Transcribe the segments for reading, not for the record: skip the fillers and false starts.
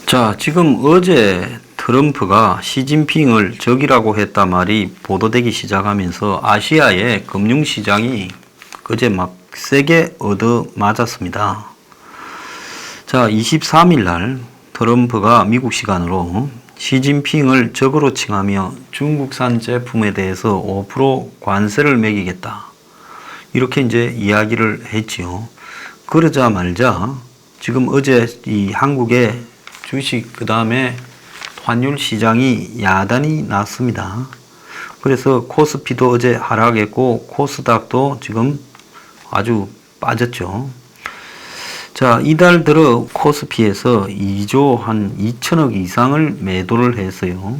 자, 지금 어제 트럼프가 시진핑을 적이라고 했다 말이 보도되기 시작하면서 아시아의 금융시장이 그제 막 세게 얻어맞았습니다. 자, 23일 날 트럼프가 미국 시간으로 시진핑을 적으로 칭하며 중국산 제품에 대해서 5% 관세를 매기겠다. 이렇게 이제 이야기를 했지요. 그러자 말자 지금 어제 이 한국의 주식 그 다음에 환율 시장이 야단이 났습니다. 그래서 코스피도 어제 하락했고 코스닥도 지금 아주 빠졌죠. 자, 이달 들어 코스피에서 2조 한 2천억 이상을 매도를 했어요.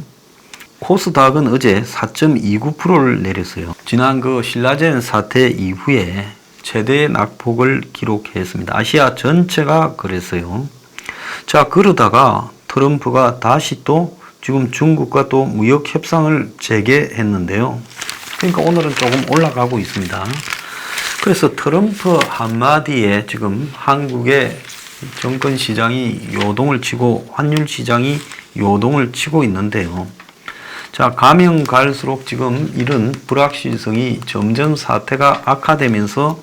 코스닥은 어제 4.29%를 내렸어요. 지난 그 신라젠 사태 이후에 최대의 낙폭을 기록했습니다. 아시아 전체가 그랬어요. 자, 그러다가 트럼프가 다시 또 지금 중국과 또 무역 협상을 재개했는데요. 그러니까 오늘은 조금 올라가고 있습니다. 그래서 트럼프 한마디에 지금 한국의 정권 시장이 요동을 치고 환율 시장이 요동을 치고 있는데요. 자, 가면 갈수록 지금 이런 불확실성이 점점 사태가 악화되면서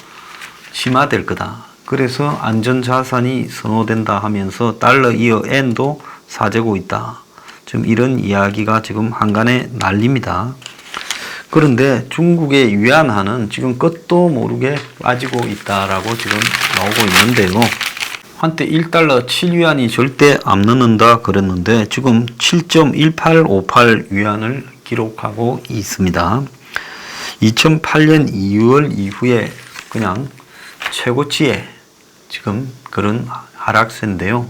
심화될 거다. 그래서 안전자산이 선호된다 하면서 달러 이어 엔도 사재고 있다. 지금 이런 이야기가 지금 한간에 날립니다. 그런데 중국의 위안화는 지금 끝도 모르게 빠지고 있다라고 지금 나오고 있는데요. 한때 1달러 7위안이 절대 안 넘는다 그랬는데 지금 7.1858 위안을 기록하고 있습니다. 2008년 2월 이후에 그냥 최고치에 지금 그런 하락세인데요.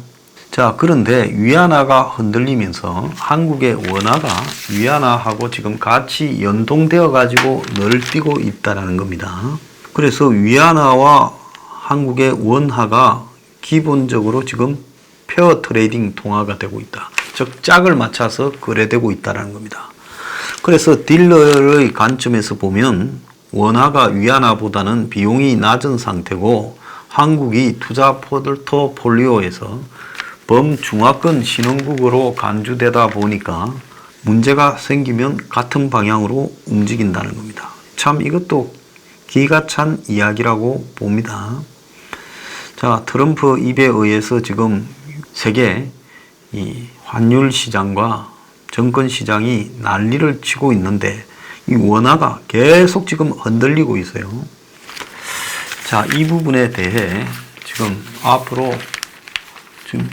자, 그런데 위안화가 흔들리면서 한국의 원화가 위안화하고 지금 같이 연동되어 가지고 늘뛰고 있다는 겁니다. 그래서 위안화와 한국의 원화가 기본적으로 지금 페어 트레이딩 통화가 되고 있다. 즉 짝을 맞춰서 거래되고 있다는 겁니다. 그래서 딜러의 관점에서 보면 원화가 위안화보다는 비용이 낮은 상태고 한국이 투자 포트폴리오에서 범중화권 신흥국으로 간주되다 보니까 문제가 생기면 같은 방향으로 움직인다는 겁니다. 참 이것도 기가 찬 이야기라고 봅니다. 자, 트럼프 입에 의해서 지금 세계 이 환율 시장과 정권 시장이 난리를 치고 있는데 이 원화가 계속 지금 흔들리고 있어요. 자, 이 부분에 대해 지금 앞으로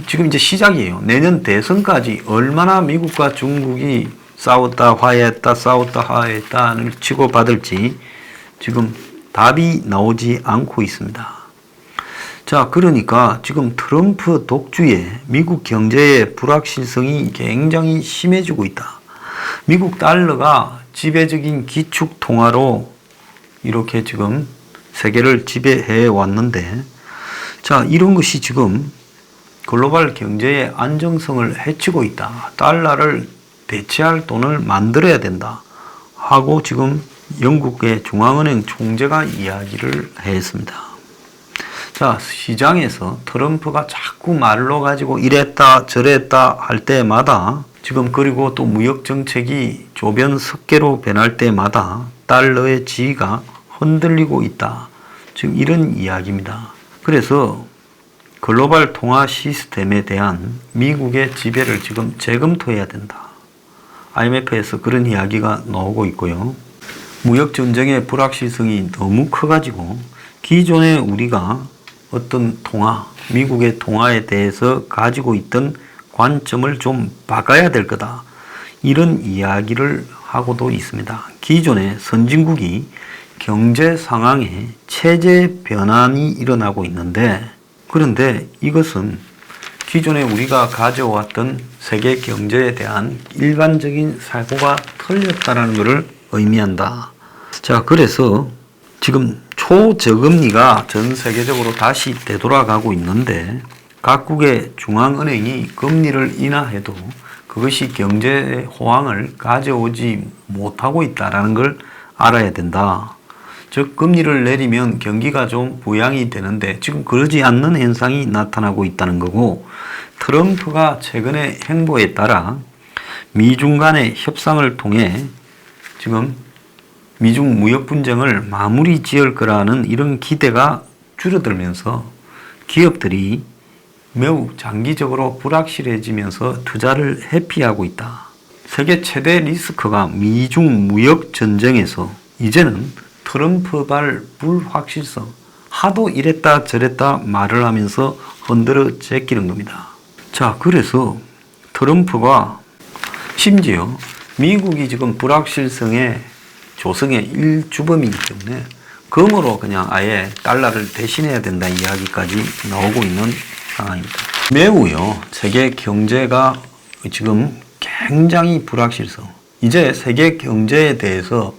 지금 이제 시작이에요. 내년 대선까지 얼마나 미국과 중국이 싸웠다 화해했다 싸웠다 화해했다를 치고받을지 지금 답이 나오지 않고 있습니다. 자, 그러니까 지금 트럼프 독주에 미국 경제의 불확실성이 굉장히 심해지고 있다. 미국 달러가 지배적인 기축 통화로 이렇게 지금 세계를 지배해 왔는데, 자, 이런 것이 지금 글로벌 경제의 안정성을 해치고 있다. 달러를 대체할 돈을 만들어야 된다. 하고 지금 영국의 중앙은행 총재가 이야기를 했습니다. 자, 시장에서 트럼프가 자꾸 말로 가지고 이랬다 저랬다 할 때마다 지금 그리고 또 무역 정책이 조변 석계로 변할 때마다 달러의 지위가 흔들리고 있다. 지금 이런 이야기입니다. 그래서 글로벌 통화 시스템에 대한 미국의 지배를 지금 재검토해야 된다. IMF에서 그런 이야기가 나오고 있고요. 무역 전쟁의 불확실성이 너무 커가지고 기존에 우리가 어떤 통화, 미국의 통화에 대해서 가지고 있던 관점을 좀 바꿔야 될 거다. 이런 이야기를 하고도 있습니다. 기존의 선진국이 경제 상황에 체제 변환이 일어나고 있는데, 그런데 이것은 기존에 우리가 가져왔던 세계 경제에 대한 일반적인 사고가 틀렸다는 것을 의미한다. 자, 그래서 지금 초저금리가 전 세계적으로 다시 되돌아가고 있는데 각국의 중앙은행이 금리를 인하해도 그것이 경제 호황을 가져오지 못하고 있다는 걸 알아야 된다. 즉 금리를 내리면 경기가 좀 부양이 되는데 지금 그러지 않는 현상이 나타나고 있다는 거고, 트럼프가 최근의 행보에 따라 미중 간의 협상을 통해 지금 미중 무역 분쟁을 마무리 지을 거라는 이런 기대가 줄어들면서 기업들이 매우 장기적으로 불확실해지면서 투자를 회피하고 있다. 세계 최대 리스크가 미중 무역 전쟁에서 이제는 트럼프발 불확실성, 하도 이랬다 저랬다 말을 하면서 흔들어 제끼는 겁니다. 자, 그래서 트럼프가 심지어 미국이 지금 불확실성의 조성의 일주범이기 때문에 금으로 그냥 아예 달러를 대신해야 된다 이야기까지 나오고 있는 상황입니다. 매우요, 세계 경제가 지금 굉장히 불확실성. 이제 세계 경제에 대해서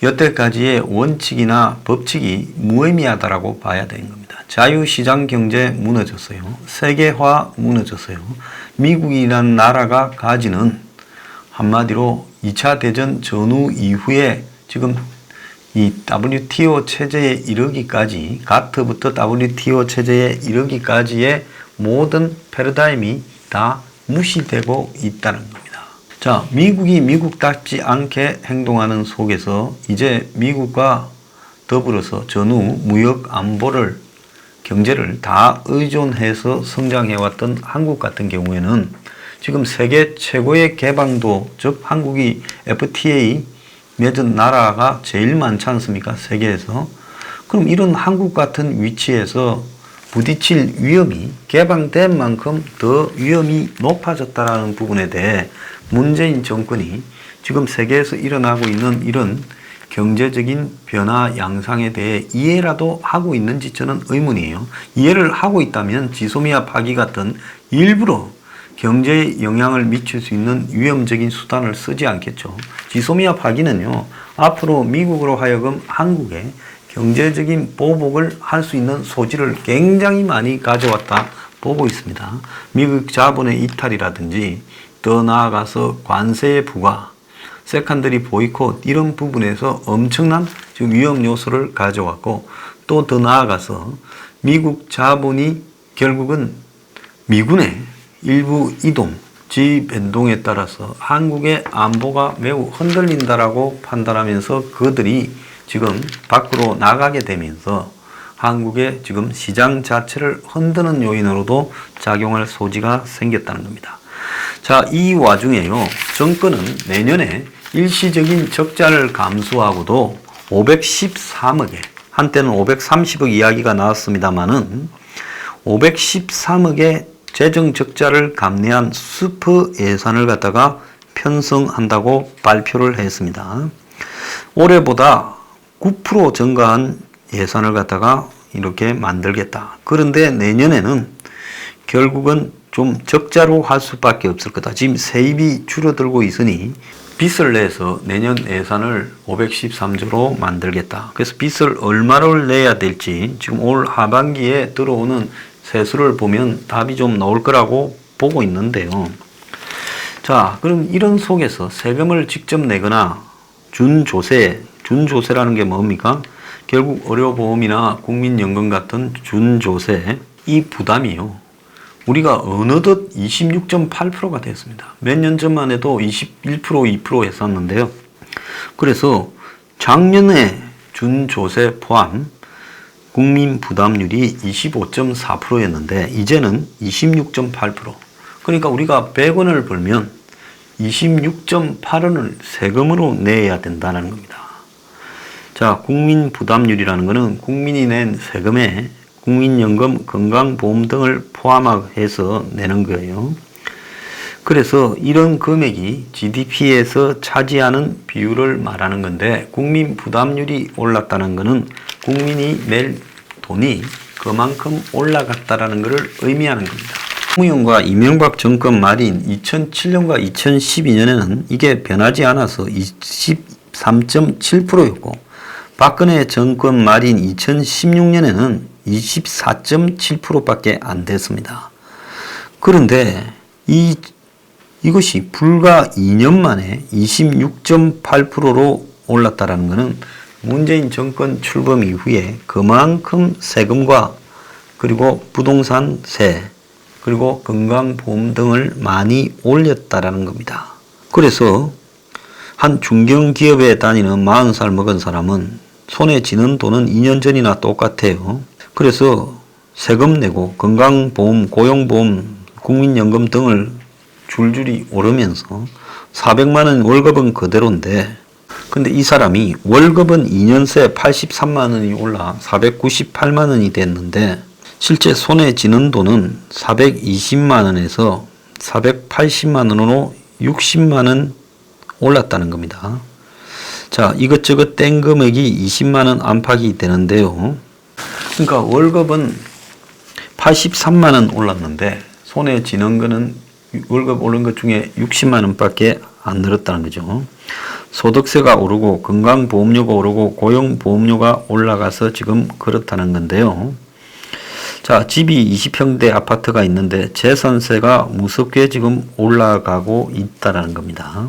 여태까지의 원칙이나 법칙이 무의미하다라고 봐야 되는 겁니다. 자유시장 경제 무너졌어요. 세계화 무너졌어요. 미국이라는 나라가 가지는 한마디로 2차 대전 전후 이후에 지금 이 WTO 체제에 이르기까지, 가트부터 WTO 체제에 이르기까지의 모든 패러다임이 다 무시되고 있다는 겁니다. 자, 미국이 미국답지 않게 행동하는 속에서 이제 미국과 더불어서 전후 무역 안보를, 경제를 다 의존해서 성장해왔던 한국 같은 경우에는 지금 세계 최고의 개방도, 즉 한국이 FTA 맺은 나라가 제일 많지 않습니까? 세계에서. 그럼 이런 한국 같은 위치에서 부딪힐 위험이 개방된 만큼 더 위험이 높아졌다는 부분에 대해 문재인 정권이 지금 세계에서 일어나고 있는 이런 경제적인 변화 양상에 대해 이해라도 하고 있는지 저는 의문이에요. 이해를 하고 있다면 지소미아 파기 같은 일부러 경제에 영향을 미칠 수 있는 위험적인 수단을 쓰지 않겠죠. 지소미아 파기는요, 앞으로 미국으로 하여금 한국에 경제적인 보복을 할 수 있는 소지를 굉장히 많이 가져왔다 보고 있습니다. 미국 자본의 이탈이라든지 더 나아가서 관세의 부과, 세컨더리 보이콧 이런 부분에서 엄청난 지금 위험 요소를 가져왔고, 또 더 나아가서 미국 자본이 결국은 미군의 일부 이동, 지 변동에 따라서 한국의 안보가 매우 흔들린다라고 판단하면서 그들이 지금 밖으로 나가게 되면서 한국의 지금 시장 자체를 흔드는 요인으로도 작용할 소지가 생겼다는 겁니다. 자, 이 와중에요, 정권은 내년에 일시적인 적자를 감수하고도 513억에, 한때는 530억 이야기가 나왔습니다만은 513억의 재정 적자를 감내한 슈퍼 예산을 갖다가 편성한다고 발표를 했습니다. 올해보다 9% 증가한 예산을 갖다가 이렇게 만들겠다. 그런데 내년에는 결국은 좀 적자로 할 수밖에 없을 거다. 지금 세입이 줄어들고 있으니 빚을 내서 내년 예산을 513조로 만들겠다. 그래서 빚을 얼마를 내야 될지 지금 올 하반기에 들어오는 세수를 보면 답이 좀 나올 거라고 보고 있는데요. 자, 그럼 이런 속에서 세금을 직접 내거나 준조세라는 게 뭡니까? 결국 의료보험이나 국민연금 같은 준조세, 이 부담이요, 우리가 어느덧 26.8%가 됐습니다. 몇 년 전만 해도 21%, 2% 했었는데요. 그래서 작년에 준조세 포함 국민 부담률이 25.4%였는데 이제는 26.8%. 그러니까 우리가 100원을 벌면 26.8원을 세금으로 내야 된다는 겁니다. 자, 국민 부담률이라는 것은 국민이 낸 세금에 국민연금, 건강보험 등을 포함해서 내는 거예요. 그래서 이런 금액이 GDP에서 차지하는 비율을 말하는 건데, 국민 부담률이 올랐다는 것은 국민이 낼 돈이 그만큼 올라갔다라는 것을 의미하는 겁니다. 노무현과 이명박 정권 말인 2007년과 2012년에는 이게 변하지 않아서 23.7%였고, 박근혜 정권 말인 2016년에는 24.7%밖에 안 됐습니다. 그런데 이것이 불과 2년 만에 26.8%로 올랐다는 것은 문재인 정권 출범 이후에 그만큼 세금과 그리고 부동산세, 그리고 건강보험 등을 많이 올렸다라는 겁니다. 그래서 한 중견기업에 다니는 40살 먹은 사람은 손에 쥐는 돈은 2년 전이나 똑같아요. 그래서 세금 내고 건강보험, 고용보험, 국민연금 등을 줄줄이 오르면서 400만 원 월급은 그대로인데, 근데 이 사람이 월급은 2년 새 83만 원이 올라 498만 원이 됐는데 실제 손에 쥐는 돈은 420만 원에서 480만 원으로 60만 원 올랐다는 겁니다. 자, 이것저것 뗀 금액이 20만 원 안팎이 되는데요. 그러니까 월급은 83만 원 올랐는데 손에 쥐는 거는 월급 오른 것 중에 60만 원밖에 안 늘었다는 거죠. 소득세가 오르고 건강보험료가 오르고 고용보험료가 올라가서 지금 그렇다는 건데요. 자, 집이 20평대 아파트가 있는데 재산세가 무섭게 지금 올라가고 있다는 겁니다.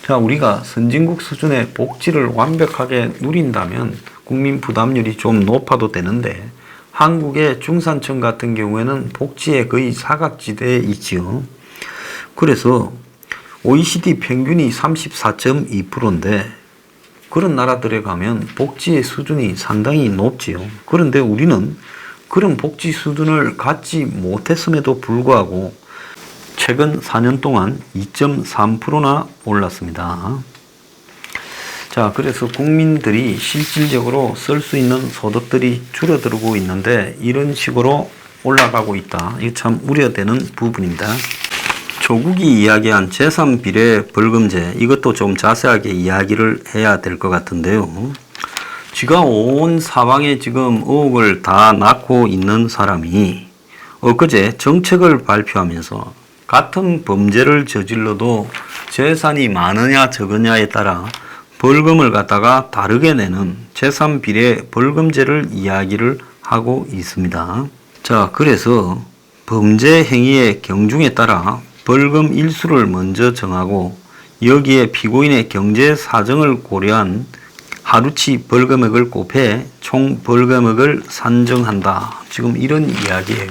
자, 우리가 선진국 수준의 복지를 완벽하게 누린다면 국민 부담률이 좀 높아도 되는데 한국의 중산층 같은 경우에는 복지에 거의 사각지대에 있지요. 그래서 OECD 평균이 34.2%인데 그런 나라들에 가면 복지의 수준이 상당히 높지요. 그런데 우리는 그런 복지 수준을 갖지 못했음에도 불구하고 최근 4년 동안 2.3%나 올랐습니다. 자, 그래서 국민들이 실질적으로 쓸 수 있는 소득들이 줄어들고 있는데 이런 식으로 올라가고 있다. 이게 참 우려되는 부분입니다. 조국이 이야기한 재산비례 벌금제, 이것도 좀 자세하게 이야기를 해야 될 것 같은데요. 지가 온 사방에 지금 의혹을 다 낳고 있는 사람이 엊그제 정책을 발표하면서 같은 범죄를 저질러도 재산이 많으냐 적으냐에 따라 벌금을 갖다가 다르게 내는 재산비례 벌금제를 이야기를 하고 있습니다. 자, 그래서 범죄 행위의 경중에 따라 벌금 일수를 먼저 정하고 여기에 피고인의 경제 사정을 고려한 하루치 벌금액을 곱해 총 벌금액을 산정한다. 지금 이런 이야기예요.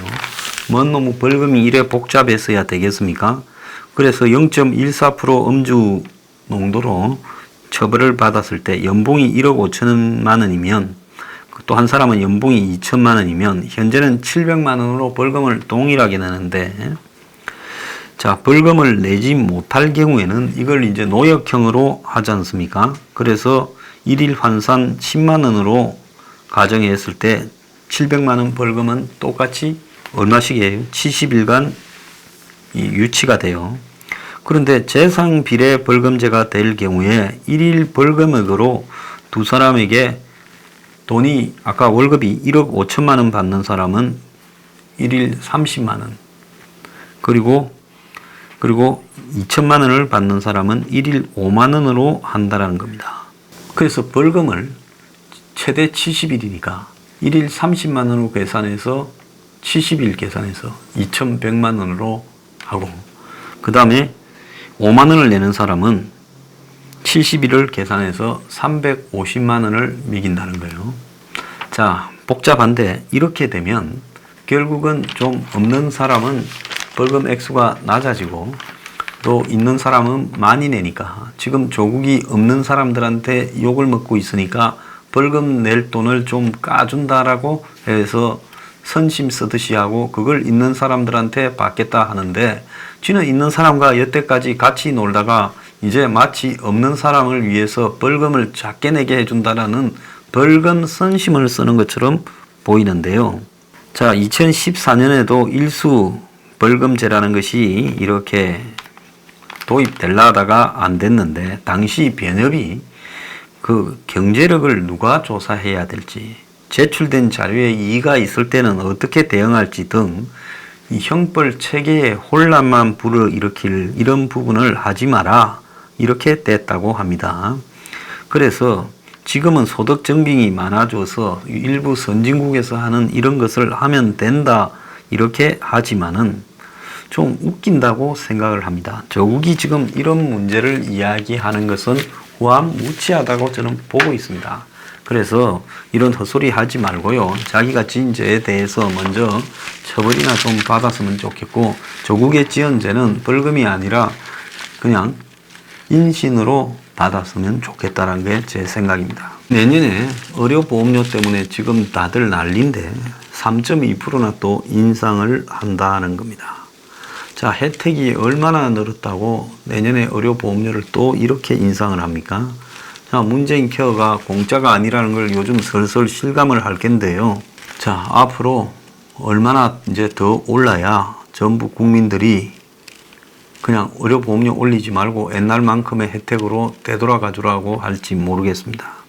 뭐 너무 벌금이 이래 복잡해서야 되겠습니까? 그래서 0.14% 음주 농도로 처벌을 받았을 때 연봉이 1억 5천만 원이면 또 한 사람은 연봉이 2천만 원이면 현재는 700만 원으로 벌금을 동일하게 내는데, 자, 벌금을 내지 못할 경우에는 이걸 이제 노역형으로 하지 않습니까? 그래서 일일 환산 10만 원으로 가정했을 때 700만 원 벌금은 똑같이 얼마씩이에요? 70일간 유치가 돼요. 그런데 재산비례 벌금제가 될 경우에 일일 벌금액으로 두 사람에게 돈이, 아까 월급이 1억 5천만 원 받는 사람은 일일 30만 원, 그리고 2천만 원을 받는 사람은 일일 5만 원으로 한다는 겁니다. 그래서 벌금을 최대 70일이니까 일일 30만 원으로 계산해서 70일 계산해서 2,100만 원으로 하고, 그 다음에 5만 원을 내는 사람은 70일을 계산해서 350만 원을 매긴다는 거예요. 자, 복잡한데 이렇게 되면 결국은 좀 없는 사람은 벌금 액수가 낮아지고 또 있는 사람은 많이 내니까, 지금 조국이 없는 사람들한테 욕을 먹고 있으니까 벌금 낼 돈을 좀 까준다라고 해서 선심 쓰듯이 하고 그걸 있는 사람들한테 받겠다 하는데, 쥐는 있는 사람과 여태까지 같이 놀다가 이제 마치 없는 사람을 위해서 벌금을 작게 내게 해준다라는 벌금 선심을 쓰는 것처럼 보이는데요. 자, 2014년에도 일수 벌금제라는 것이 이렇게 도입되려 하다가 안 됐는데, 당시 변협이 그 경제력을 누가 조사해야 될지, 제출된 자료에 이의가 있을 때는 어떻게 대응할지 등 이 형벌 체계에 혼란만 불어일으킬 이런 부분을 하지 마라, 이렇게 됐다고 합니다. 그래서 지금은 소득 증빙이 많아져서 일부 선진국에서 하는 이런 것을 하면 된다, 이렇게 하지만은 좀 웃긴다고 생각을 합니다. 조국이 지금 이런 문제를 이야기하는 것은 후암무치하다고 저는 보고 있습니다. 그래서 이런 헛소리 하지 말고요. 자기가 지은 죄에 대해서 먼저 처벌이나 좀 받았으면 좋겠고, 조국의 지은 죄는 벌금이 아니라 그냥 인신으로 받았으면 좋겠다는 게 제 생각입니다. 내년에 의료보험료 때문에 지금 다들 난리인데 3.2%나 또 인상을 한다는 겁니다. 자, 혜택이 얼마나 늘었다고 내년에 의료보험료를 또 이렇게 인상을 합니까? 자, 문재인 케어가 공짜가 아니라는 걸 요즘 슬슬 실감을 할 텐데요. 자, 앞으로 얼마나 이제 더 올라야 전부 국민들이 그냥 의료보험료 올리지 말고 옛날만큼의 혜택으로 되돌아가 주라고 할지 모르겠습니다.